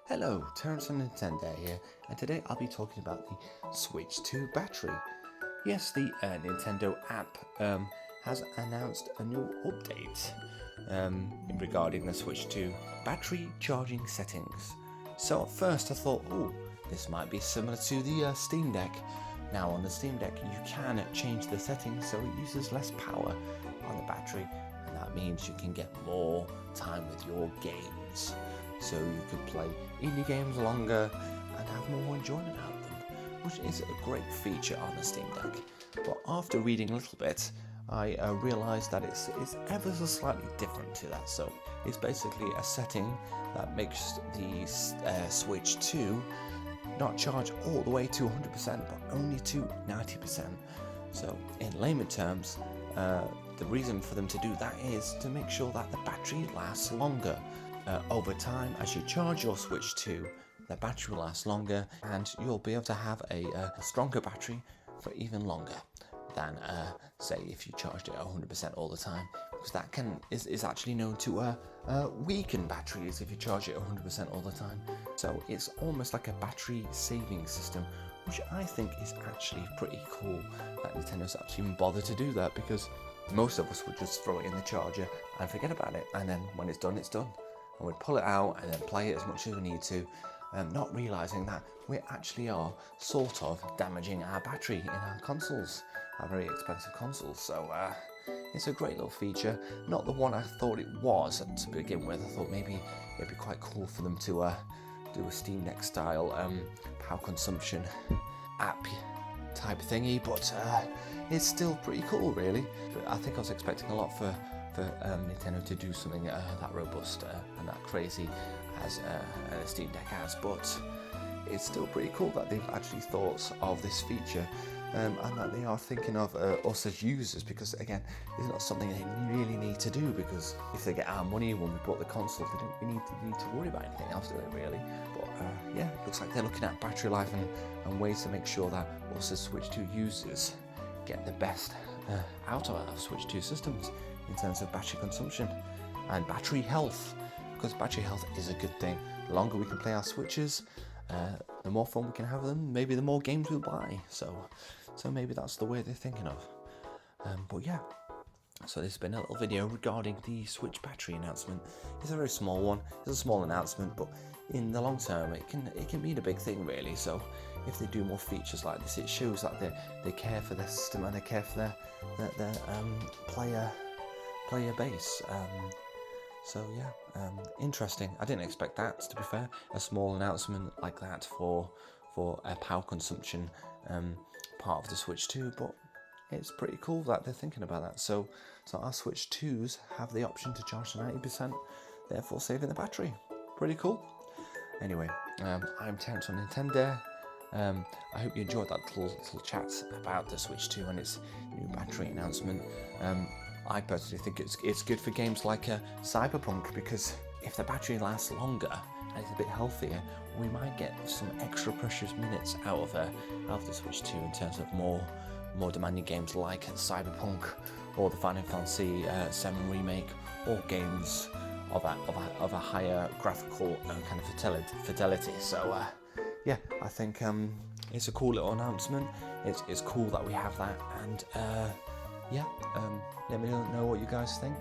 Hello, Terrence on Nintendo here, and today I'll be talking about the Switch 2 battery. Yes, the Nintendo app has announced a new update regarding the Switch 2 battery charging settings. So at first I thought, oh, this might be similar to the Steam Deck. Now on the Steam Deck you can change the settings so it uses less power on the battery, and that means you can get more time with your games. So you could play indie games longer and have more enjoyment out of them, which is a great feature on the Steam Deck. But after reading a little bit, I realised that it's ever so slightly different to that. So it's basically a setting that makes the Switch 2 not charge all the way to 100%, but only to 90%. So in layman terms, the reason for them to do that is to make sure that the battery lasts longer. Over time, as you charge your Switch 2, the battery will last longer and you'll be able to have a stronger battery for even longer than, say, if you charged it at 100% all the time, because that is actually known to weaken batteries if you charge it at 100% all the time. So it's almost like a battery saving system, which I think is actually pretty cool that Nintendo's actually even bothered to do that, because most of us would just throw it in the charger and forget about it, and then when it's done, it's done. And we'd pull it out and then play it as much as we need to, not realising that we actually are sort of damaging our battery in our consoles, our very expensive consoles. So it's a great little feature, not the one I thought it was to begin with. I thought maybe it'd be quite cool for them to do a Steam Deck style power consumption app type thingy, but it's still pretty cool really. But I think I was expecting a lot for Nintendo to do something that robust and that crazy as a Steam Deck has, but it's still pretty cool that they've actually thought of this feature and that they are thinking of us as users, because again, it's not something they really need to do, because if they get our money when we bought the console, they don't really need to worry about anything else, do they really? But yeah, it looks like they're looking at battery life and ways to make sure that us as Switch 2 users get the best out of our Switch 2 systems in terms of battery consumption and battery health, because battery health is a good thing. The longer we can play our Switches, the more fun we can have them, maybe the more games we'll buy. So maybe that's the way they're thinking of. But yeah, so this has been a little video regarding the Switch battery announcement. It's a very small one, it's a small announcement, but in the long term it can mean a big thing really. So if they do more features like this, it shows that they care for their system and they care for their player base. So yeah, interesting. I didn't expect that, to be fair, a small announcement like that for a power consumption part of the Switch 2, but it's pretty cool that they're thinking about that. So our Switch 2s have the option to charge to 90%, therefore saving the battery. Pretty cool. Anyway, I'm Terrence on Nintendo. I hope you enjoyed that little chat about the Switch 2 and its new battery announcement. I personally think it's good for games like Cyberpunk, because if the battery lasts longer and it's a bit healthier, we might get some extra precious minutes out of the Switch 2 in terms of more demanding games like Cyberpunk or the Final Fantasy VII Remake, or games of a higher graphical kind of fidelity. So yeah, I think it's a cool little announcement. It's cool that we have that, and yeah, let me know what you guys think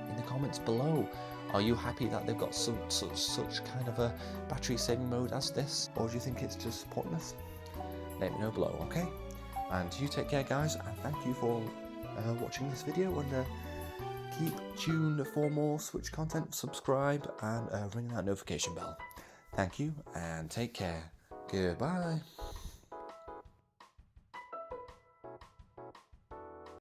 in the comments below. Are you happy that they've got such kind of a battery saving mode as this, or do you think it's just pointless? Let me know below, okay? And you take care, guys, and thank you for watching this video, and keep tuned for more Switch content. Subscribe and ring that notification bell. Thank you, and take care. Goodbye.